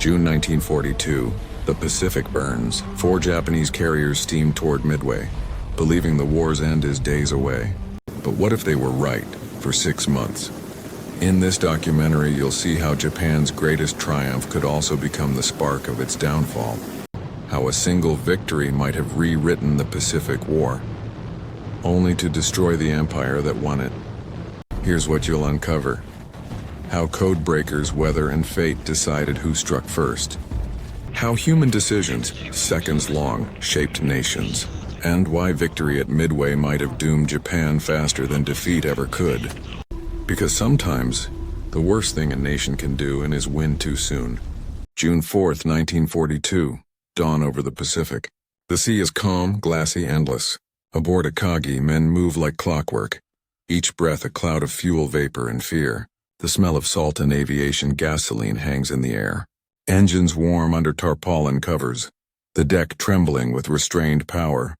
June 1942, the Pacific burns. 4 Japanese carriers steam toward Midway, believing the war's end is days away. But what if they were right for 6 months? In this documentary, you'll see how Japan's greatest triumph could also become the spark of its downfall. How a single victory might have rewritten the Pacific War, only to destroy the empire that won it. Here's what you'll uncover. How codebreakers, weather, and fate decided who struck first. How human decisions, seconds long, shaped nations. And why victory at Midway might have doomed Japan faster than defeat ever could. Because sometimes, the worst thing a nation can do is win too soon. June 4th, 1942, dawn over the Pacific. The sea is calm, glassy, endless. Aboard Akagi, men move like clockwork. Each breath a cloud of fuel vapor and fear. The smell of salt and aviation gasoline hangs in the air. Engines warm under tarpaulin covers. The deck trembling with restrained power.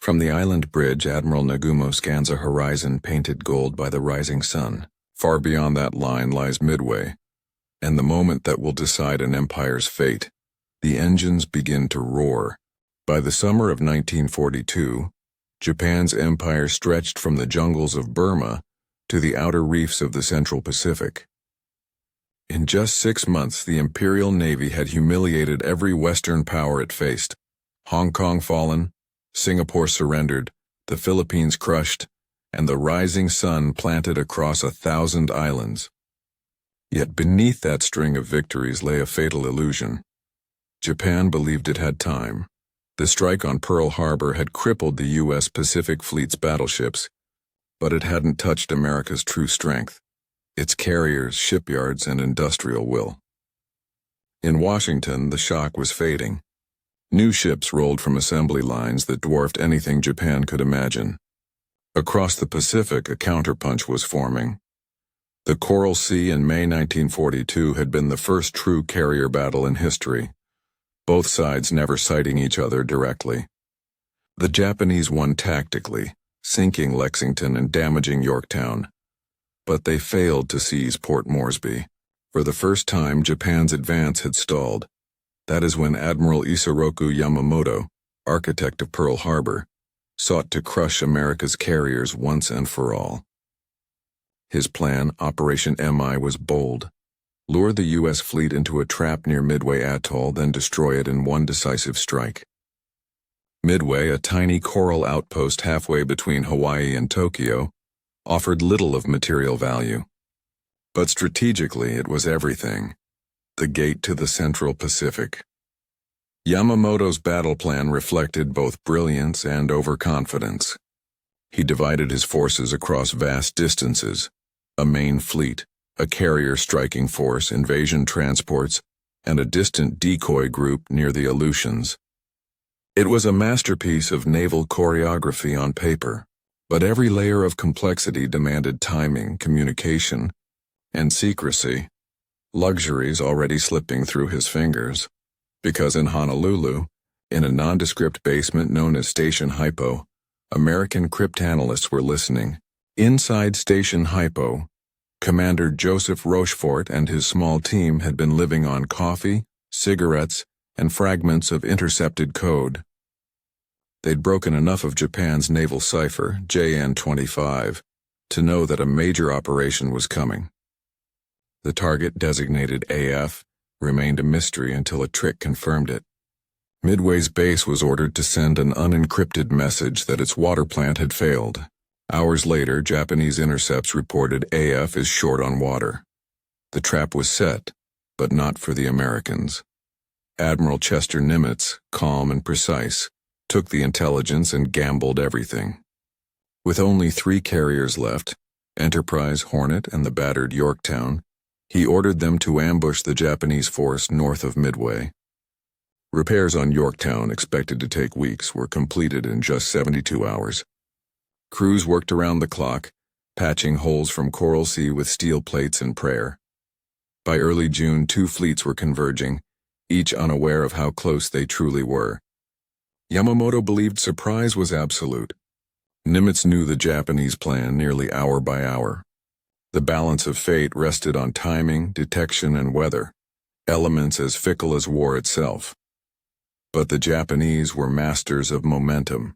From the island bridge, Admiral Nagumo scans a horizon painted gold by the rising sun. Far beyond that line lies Midway, and the moment that will decide an empire's fate. The engines begin to roar. By the summer of 1942, Japan's empire stretched from the jungles of Burma to the outer reefs of the Central Pacific. In just 6 months, the Imperial Navy had humiliated every Western power it faced. Hong Kong fallen, Singapore surrendered, the Philippines crushed, and the rising sun planted across 1,000 islands. Yet beneath that string of victories lay a fatal illusion. Japan believed it had time. The strike on Pearl Harbor had crippled the U.S. Pacific Fleet's battleships, but it hadn't touched America's true strength, its carriers, shipyards, and industrial will. In Washington, the shock was fading. New ships rolled from assembly lines that dwarfed anything Japan could imagine. Across the Pacific, a counterpunch was forming. The Coral Sea in May 1942 had been the first true carrier battle in history, both sides never sighting each other directly. The Japanese won tactically, sinking Lexington and damaging Yorktown, but they failed to seize Port Moresby. For the first time, Japan's advance had stalled. That is when Admiral Isoroku Yamamoto, architect of Pearl Harbor, sought to crush America's carriers once and for all. His plan, Operation MI, was bold. Lure the U.S. fleet into a trap near Midway Atoll, then destroy it in one decisive strike. Midway, a tiny coral outpost halfway between Hawaii and Tokyo, offered little of material value. But strategically, it was everything. The gate to the Central Pacific. Yamamoto's battle plan reflected both brilliance and overconfidence. He divided his forces across vast distances, a main fleet, a carrier striking force, invasion transports, and a distant decoy group near the Aleutians. It was a masterpiece of naval choreography on paper, but every layer of complexity demanded timing, communication, and secrecy. Luxuries already slipping through his fingers, because in Honolulu, in a nondescript basement known as Station Hypo, American cryptanalysts were listening. Inside Station Hypo, Commander Joseph Rochefort and his small team had been living on coffee, cigarettes, and fragments of intercepted code. They'd broken enough of Japan's naval cipher, JN-25, to know that a major operation was coming. The target, designated AF, remained a mystery until a trick confirmed it. Midway's base was ordered to send an unencrypted message that its water plant had failed. Hours later, Japanese intercepts reported AF is short on water. The trap was set, but not for the Americans. Admiral Chester Nimitz, calm and precise, took the intelligence and gambled everything. With only 3 carriers left, Enterprise, Hornet, and the battered Yorktown, he ordered them to ambush the Japanese force north of Midway. Repairs on Yorktown, expected to take weeks, were completed in just 72 hours. Crews worked around the clock, patching holes from Coral Sea with steel plates and prayer. By early June, 2 fleets were converging, each unaware of how close they truly were. Yamamoto believed surprise was absolute. Nimitz knew the Japanese plan nearly hour by hour. The balance of fate rested on timing, detection, and weather. elements as fickle as war itself. But the Japanese were masters of momentum.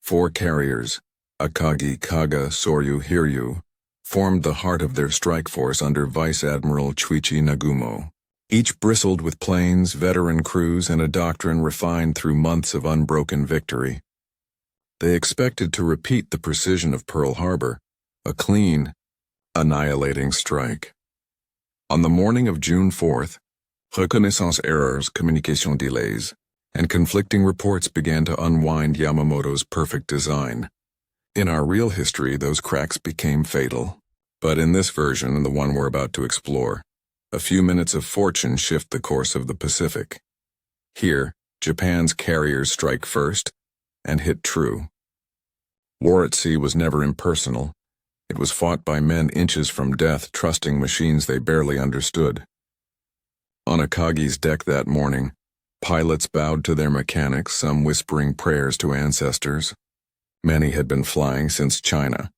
4 carriers, Akagi, Kaga, Soryu, Hiryu, formed the heart of their strike force under Vice Admiral Chuichi Nagumo. Each bristled with planes, veteran crews, and a doctrine refined through months of unbroken victory. They expected to repeat the precision of Pearl Harbor, a clean, annihilating strike. On the morning of June 4th, reconnaissance errors, communication delays, and conflicting reports began to unwind Yamamoto's perfect design. In our real history, those cracks became fatal. But in this version, the one we're about to explore, a few minutes of fortune shift the course of the Pacific. Here, Japan's carriers strike first and hit true. War at sea was never impersonal. It was fought by men inches from death, trusting machines they barely understood. On Akagi's deck that morning, pilots bowed to their mechanics, some whispering prayers to ancestors. Many had been flying since China,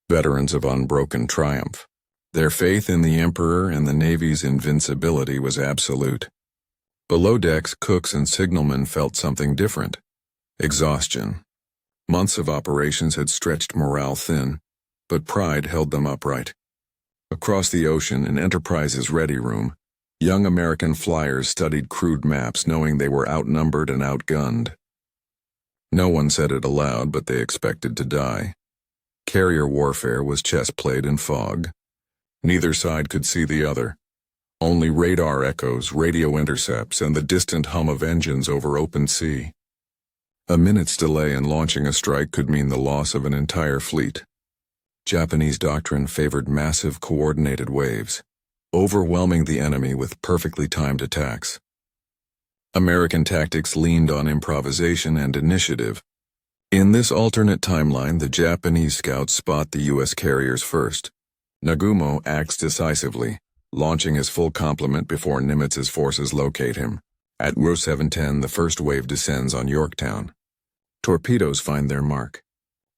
veterans of unbroken triumph. Their faith in the Emperor and the Navy's invincibility was absolute. Below decks, cooks and signalmen felt something different. Exhaustion. Months of operations had stretched morale thin, but pride held them upright. Across the ocean, in Enterprise's ready room, young American flyers studied crude maps, knowing they were outnumbered and outgunned. No one said it aloud, but they expected to die. Carrier warfare was chess played in fog. Neither side could see the other. Only radar echoes, radio intercepts, and the distant hum of engines over open sea. A minute's delay in launching a strike could mean the loss of an entire fleet. Japanese doctrine favored massive coordinated waves, overwhelming the enemy with perfectly timed attacks. American tactics leaned on improvisation and initiative. In this alternate timeline, the Japanese scouts spot the U.S. carriers first. Nagumo acts decisively, launching his full complement before Nimitz's forces locate him. At Row 710, the first wave descends on Yorktown. Torpedoes find their mark.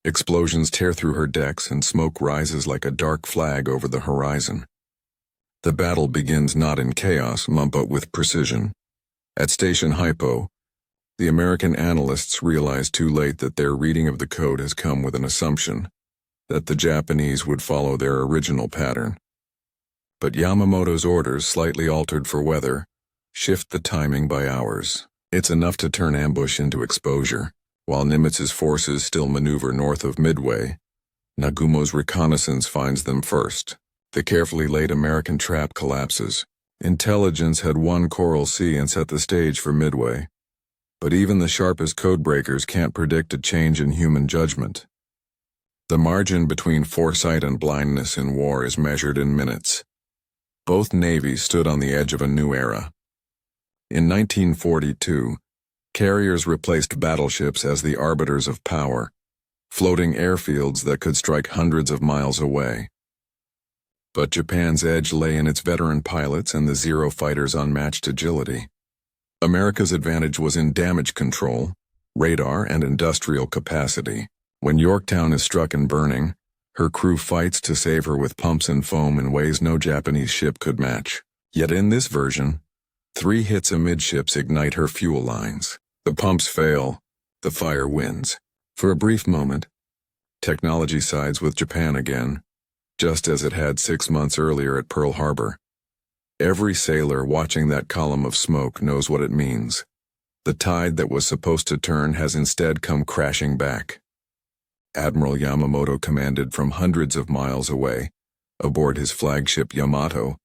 Explosions tear through her decks and smoke rises like a dark flag over the horizon. The battle begins not in chaos, but with precision. At Station Hypo, the American analysts realize too late that their reading of the code has come with an assumption that the Japanese would follow their original pattern. But Yamamoto's orders, slightly altered for weather, shift the timing by hours. It's enough to turn ambush into exposure. While Nimitz's forces still maneuver north of Midway, Nagumo's reconnaissance finds them first. The carefully laid American trap collapses. Intelligence had won Coral Sea and set the stage for Midway. But even the sharpest codebreakers can't predict a change in human judgment. The margin between foresight and blindness in war is measured in minutes. Both navies stood on the edge of a new era. In 1942, carriers replaced battleships as the arbiters of power, floating airfields that could strike hundreds of miles away. But Japan's edge lay in its veteran pilots and the Zero fighters' unmatched agility. America's advantage was in damage control, radar, and industrial capacity. When Yorktown is struck and burning, her crew fights to save her with pumps and foam in ways no Japanese ship could match. Yet in this version, 3 hits amidships ignite her fuel lines. The pumps fail, the fire wins. For a brief moment, technology sides with Japan again, just as it had 6 months earlier at Pearl Harbor. Every sailor watching that column of smoke knows what it means. The tide that was supposed to turn has instead come crashing back. Admiral Yamamoto commanded from hundreds of miles away, aboard his flagship Yamato,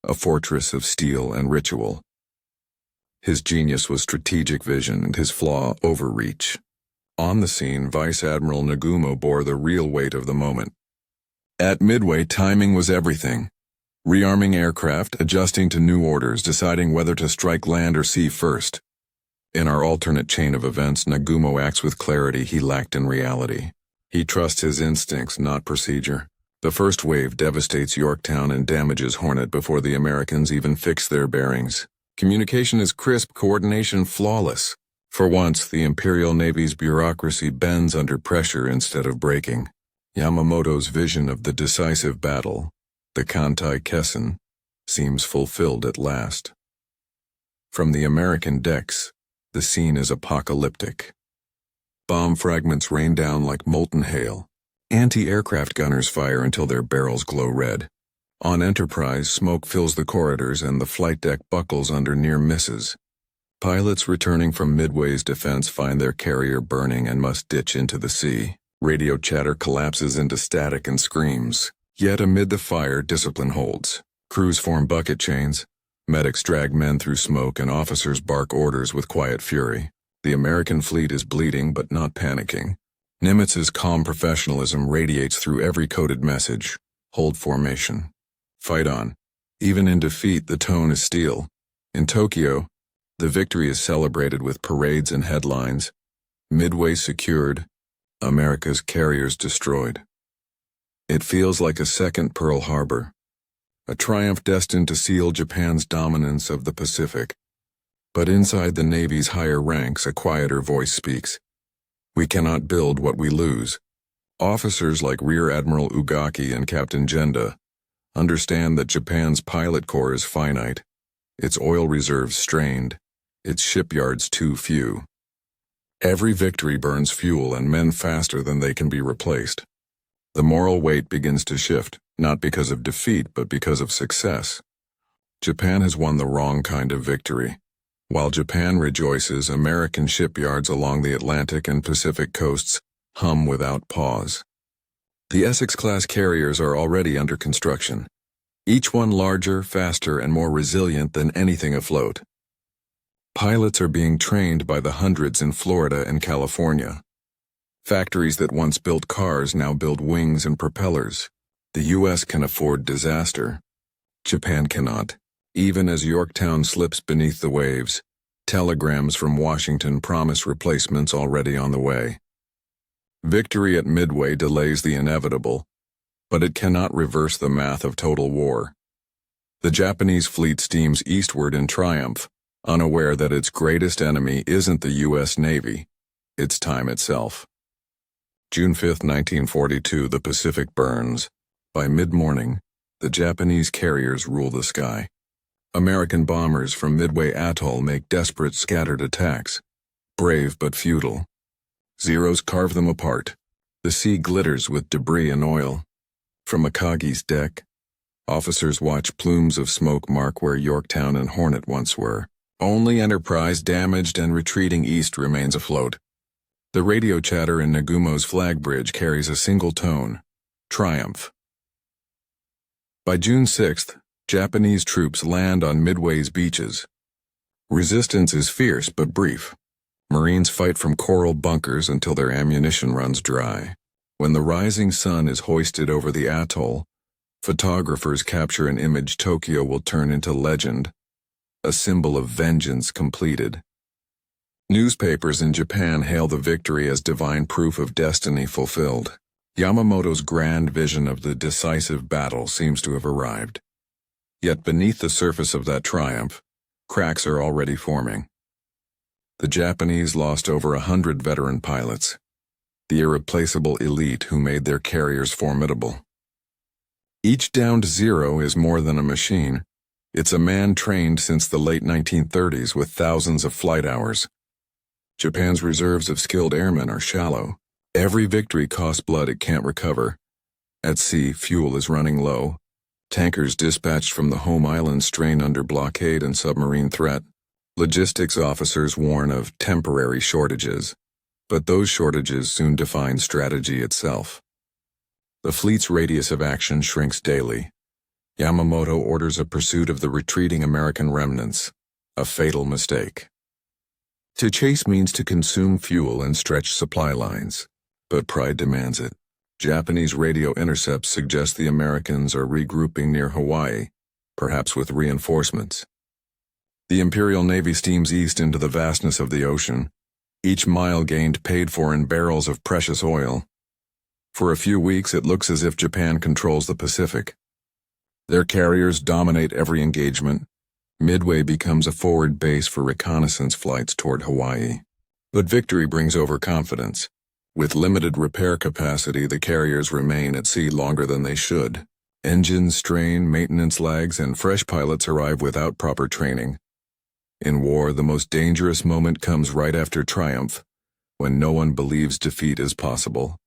a fortress of steel and ritual. His genius was strategic vision and his flaw overreach. On the scene, Vice Admiral Nagumo bore the real weight of the moment. At Midway, timing was everything. Rearming aircraft, adjusting to new orders, deciding whether to strike land or sea first. In our alternate chain of events, Nagumo acts with clarity he lacked in reality. He trusts his instincts, not procedure. The first wave devastates Yorktown and damages Hornet before the Americans even fix their bearings. Communication is crisp, coordination flawless. For once, the Imperial Navy's bureaucracy bends under pressure instead of breaking. Yamamoto's vision of the decisive battle, the Kantai Kessen, seems fulfilled at last. From the American decks, the scene is apocalyptic. Bomb fragments rain down like molten hail. Anti-aircraft gunners fire until their barrels glow red. On Enterprise, smoke fills the corridors and the flight deck buckles under near misses. Pilots returning from Midway's defense find their carrier burning and must ditch into the sea. Radio chatter collapses into static and screams. Yet amid the fire, discipline holds. Crews form bucket chains. Medics drag men through smoke and officers bark orders with quiet fury. The American fleet is bleeding but not panicking. Nimitz's calm professionalism radiates through every coded message. Hold formation. Fight on. Even in defeat, the tone is steel. In Tokyo, the victory is celebrated with parades and headlines. Midway secured, America's carriers destroyed. It feels like a second Pearl Harbor, a triumph destined to seal Japan's dominance of the Pacific. But inside the Navy's higher ranks, a quieter voice speaks. We cannot build what we lose. Officers like Rear Admiral Ugaki and Captain Genda understand that Japan's pilot corps is finite, its oil reserves strained, its shipyards too few. Every victory burns fuel and men faster than they can be replaced. The moral weight begins to shift, not because of defeat but because of success. Japan has won the wrong kind of victory. While Japan rejoices, American shipyards along the Atlantic and Pacific coasts hum without pause. The Essex-class carriers are already under construction, each one larger, faster, and more resilient than anything afloat. Pilots are being trained by the hundreds in Florida and California. Factories that once built cars now build wings and propellers. The U.S. can afford disaster. Japan cannot. Even as Yorktown slips beneath the waves, telegrams from Washington promise replacements already on the way. Victory at Midway delays the inevitable, but it cannot reverse the math of total war. The Japanese fleet steams eastward in triumph, unaware that its greatest enemy isn't the U.S. Navy, it's time itself. June 5, 1942, the Pacific burns. By mid-morning, the Japanese carriers rule the sky. American bombers from Midway Atoll make desperate scattered attacks. Brave but futile. Zeros carve them apart. The sea glitters with debris and oil. From Akagi's deck, officers watch plumes of smoke mark where Yorktown and Hornet once were. Only Enterprise, damaged and retreating east, remains afloat. The radio chatter in Nagumo's flag bridge carries a single tone: triumph. By June 6th, Japanese troops land on Midway's beaches. Resistance is fierce but brief. Marines fight from coral bunkers until their ammunition runs dry. When the rising sun is hoisted over the atoll, photographers capture an image Tokyo will turn into legend, a symbol of vengeance completed. Newspapers in Japan hail the victory as divine proof of destiny fulfilled. Yamamoto's grand vision of the decisive battle seems to have arrived. Yet beneath the surface of that triumph, cracks are already forming. The Japanese lost over 100 veteran pilots, the irreplaceable elite who made their carriers formidable. Each downed zero is more than a machine. It's a man trained since the late 1930s with thousands of flight hours. Japan's reserves of skilled airmen are shallow. Every victory costs blood it can't recover. At sea, fuel is running low. Tankers dispatched from the home island strain under blockade and submarine threat. Logistics officers warn of temporary shortages, but those shortages soon define strategy itself. The fleet's radius of action shrinks daily. Yamamoto orders a pursuit of the retreating American remnants, a fatal mistake. To chase means to consume fuel and stretch supply lines, but pride demands it. Japanese radio intercepts suggest the Americans are regrouping near Hawaii, perhaps with reinforcements. The Imperial Navy steams east into the vastness of the ocean, each mile gained paid for in barrels of precious oil. For a few weeks, it looks as if Japan controls the Pacific. Their carriers dominate every engagement. Midway becomes a forward base for reconnaissance flights toward Hawaii. But victory brings overconfidence. With limited repair capacity, the carriers remain at sea longer than they should. Engines strain, maintenance lags, and fresh pilots arrive without proper training. In war, the most dangerous moment comes right after triumph, when no one believes defeat is possible.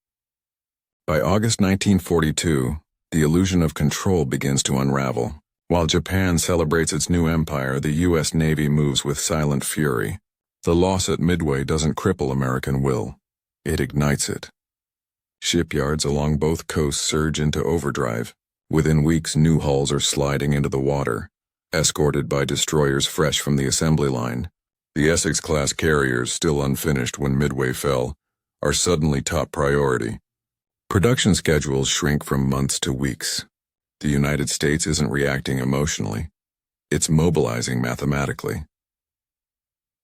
By August 1942, the illusion of control begins to unravel. While Japan celebrates its new empire, the U.S. Navy moves with silent fury. The loss at Midway doesn't cripple American will. It ignites it. Shipyards along both coasts surge into overdrive. Within weeks, new hulls are sliding into the water, escorted by destroyers fresh from the assembly line. The Essex-class carriers, still unfinished when Midway fell, are suddenly top priority. Production schedules shrink from months to weeks. The United States isn't reacting emotionally. It's mobilizing mathematically.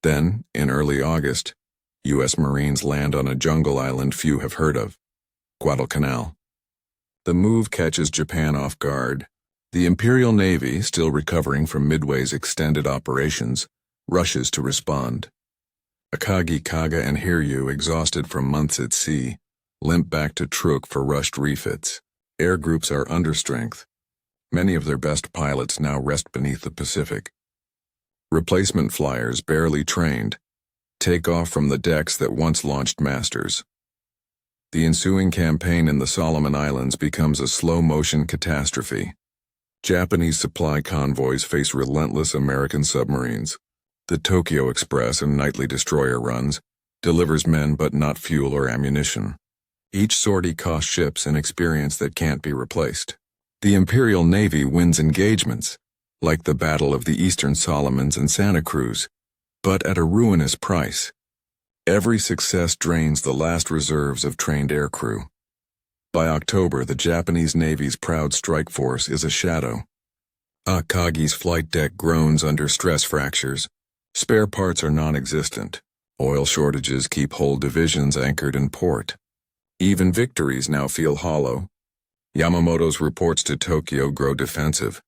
Then, in early August, U.S. Marines land on a jungle island few have heard of, Guadalcanal. The move catches Japan off guard. The Imperial Navy, still recovering from Midway's extended operations, rushes to respond. Akagi, Kaga, and Hiryu, exhausted from months at sea, limp back to Truk for rushed refits. Air groups are under strength. Many of their best pilots now rest beneath the Pacific. Replacement flyers, barely trained, take off from the decks that once launched masters. The ensuing campaign in the Solomon Islands becomes a slow-motion catastrophe. Japanese supply convoys face relentless American submarines. The Tokyo Express, and nightly destroyer runs, delivers men but not fuel or ammunition. Each sortie costs ships an experience that can't be replaced. The Imperial Navy wins engagements, like the Battle of the Eastern Solomons and Santa Cruz, but at a ruinous price. Every success drains the last reserves of trained aircrew. By October, the Japanese Navy's proud strike force is a shadow. Akagi's flight deck groans under stress fractures. Spare parts are non-existent. Oil shortages keep whole divisions anchored in port. Even victories now feel hollow. Yamamoto's reports to Tokyo grow defensive.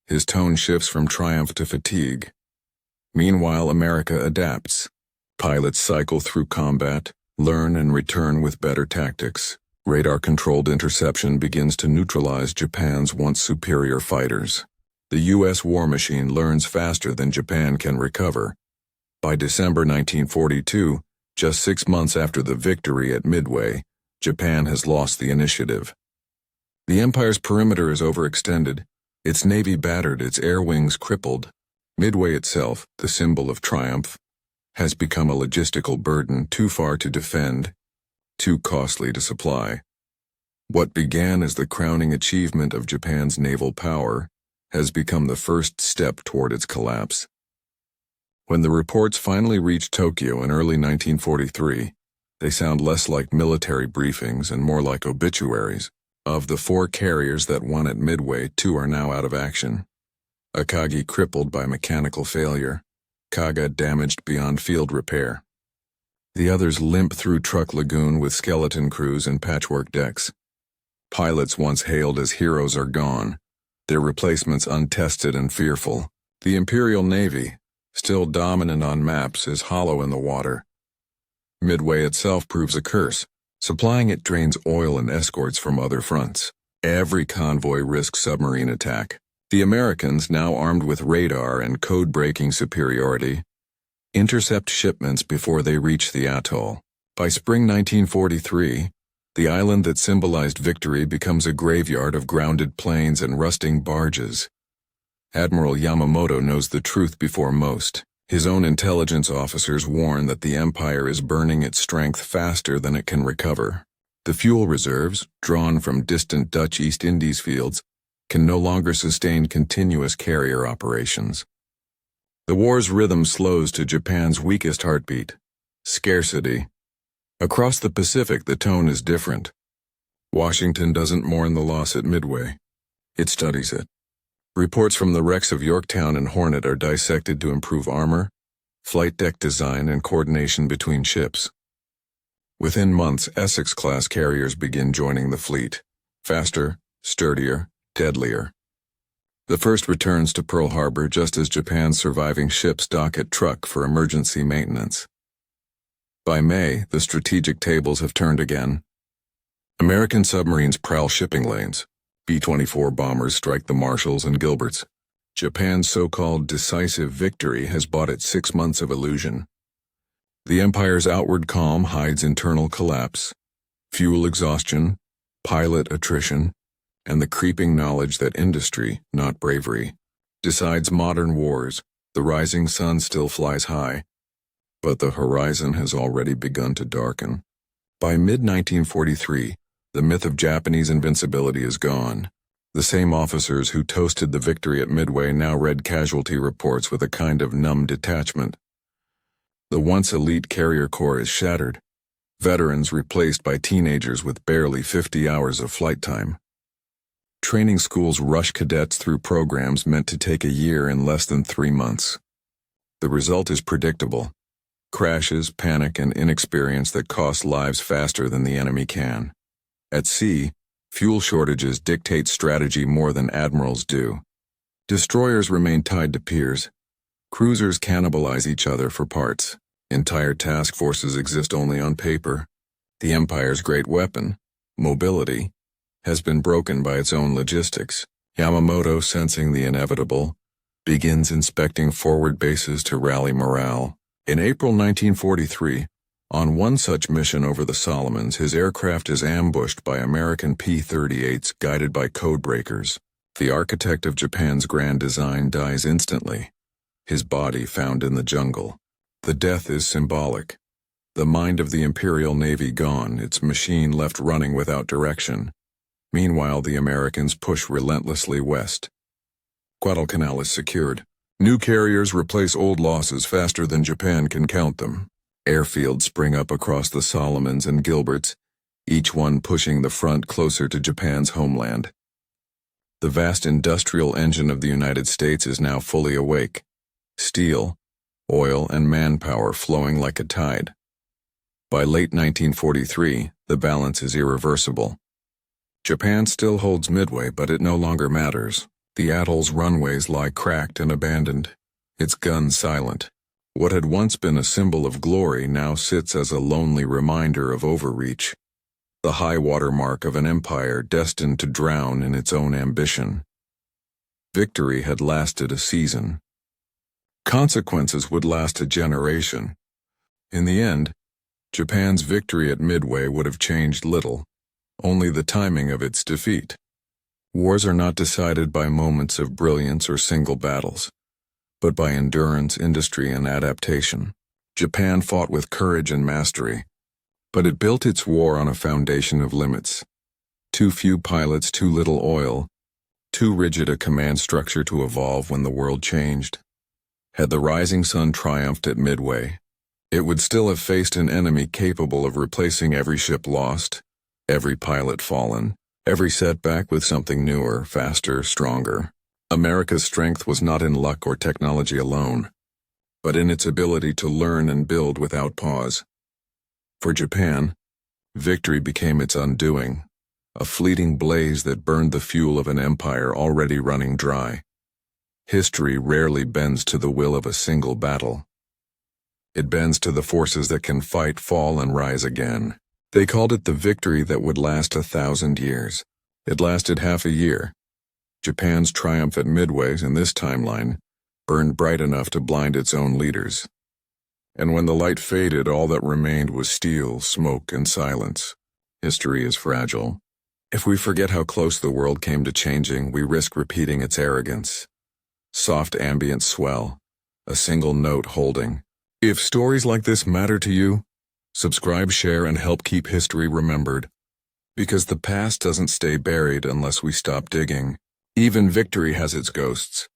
His tone shifts from triumph to fatigue. Meanwhile, America adapts. Pilots cycle through combat, learn and return with better tactics. Radar-controlled interception begins to neutralize Japan's once superior fighters. The U.S. war machine learns faster than Japan can recover. By December 1942, just 6 months after the victory at Midway, Japan has lost the initiative. The empire's perimeter is overextended, its navy battered, its air wings crippled. Midway itself, the symbol of triumph, has become a logistical burden too far to defend, too costly to supply. What began as the crowning achievement of Japan's naval power has become the first step toward its collapse. When the reports finally reached Tokyo in early 1943, they sound less like military briefings and more like obituaries. Of the 4 carriers that won at Midway, 2 are now out of action. Akagi crippled by mechanical failure. Kaga damaged beyond field repair. The others limp through Truk Lagoon with skeleton crews and patchwork decks. Pilots once hailed as heroes are gone, their replacements untested and fearful. The Imperial Navy, still dominant on maps, is hollow in the water. Midway itself proves a curse. Supplying it drains oil and escorts from other fronts. Every convoy risks submarine attack. The Americans, now armed with radar and code-breaking superiority, intercept shipments before they reach the atoll. By spring 1943, the island that symbolized victory becomes a graveyard of grounded planes and rusting barges. Admiral Yamamoto knows the truth before most. His own intelligence officers warn that the empire is burning its strength faster than it can recover. The fuel reserves, drawn from distant Dutch East Indies fields, can no longer sustain continuous carrier operations. The war's rhythm slows to Japan's weakest heartbeat: scarcity. Across the Pacific, the tone is different. Washington doesn't mourn the loss at Midway. It studies it. Reports from the wrecks of Yorktown and Hornet are dissected to improve armor, flight deck design, and coordination between ships. Within months, Essex-class carriers begin joining the fleet. Faster, sturdier, deadlier. The first returns to Pearl Harbor just as Japan's surviving ships dock at Truk for emergency maintenance. By May, the strategic tables have turned again. American submarines prowl shipping lanes. B-24 bombers strike the Marshalls and Gilberts. Japan's so-called decisive victory has bought it 6 months of illusion. The Empire's outward calm hides internal collapse, fuel exhaustion, pilot attrition, and the creeping knowledge that industry, not bravery, decides modern wars. The rising sun still flies high, but the horizon has already begun to darken. By mid-1943, the myth of Japanese invincibility is gone. The same officers who toasted the victory at Midway now read casualty reports with a kind of numb detachment. The once elite carrier corps is shattered, veterans replaced by teenagers with barely 50 hours of flight time. Training schools rush cadets through programs meant to take a year in less than 3 months. The result is predictable: crashes, panic, and inexperience that cost lives faster than the enemy can. At sea, fuel shortages dictate strategy more than admirals do. Destroyers remain tied to piers. Cruisers cannibalize each other for parts. Entire task forces exist only on paper. The Empire's great weapon, mobility, has been broken by its own logistics. Yamamoto, sensing the inevitable, begins inspecting forward bases to rally morale. In April 1943, on one such mission over the Solomons, his aircraft is ambushed by American P-38s guided by codebreakers. The architect of Japan's grand design dies instantly, his body found in the jungle. The death is symbolic. The mind of the Imperial Navy gone, its machine left running without direction. Meanwhile, the Americans push relentlessly west. Guadalcanal is secured. New carriers replace old losses faster than Japan can count them. Airfields spring up across the Solomons and Gilberts, each one pushing the front closer to Japan's homeland. The vast industrial engine of the United States is now fully awake. Steel, oil, and manpower flowing like a tide. By late 1943, the balance is irreversible. Japan still holds Midway, but it no longer matters. The atoll's runways lie cracked and abandoned, its guns silent. What had once been a symbol of glory now sits as a lonely reminder of overreach, the high water mark of an empire destined to drown in its own ambition. Victory had lasted a season. Consequences would last a generation. In the end, Japan's victory at Midway would have changed little, only the timing of its defeat. Wars are not decided by moments of brilliance or single battles, but by endurance, industry, and adaptation. Japan fought with courage and mastery, but it built its war on a foundation of limits. Too few pilots, too little oil, too rigid a command structure to evolve when the world changed. Had the rising sun triumphed at Midway, it would still have faced an enemy capable of replacing every ship lost, every pilot fallen, every setback with something newer, faster, stronger. America's strength was not in luck or technology alone, but in its ability to learn and build without pause. For Japan, victory became its undoing, a fleeting blaze that burned the fuel of an empire already running dry. History rarely bends to the will of a single battle. It bends to the forces that can fight, fall, and rise again. They called it the victory that would last 1,000 years. It lasted half a year. Japan's triumph at Midway, in this timeline, burned bright enough to blind its own leaders. And when the light faded, all that remained was steel, smoke, and silence. History is fragile. If we forget how close the world came to changing, we risk repeating its arrogance. Soft ambient swell, a single note holding. If stories like this matter to you, subscribe, share, and help keep history remembered. Because the past doesn't stay buried unless we stop digging. Even victory has its ghosts.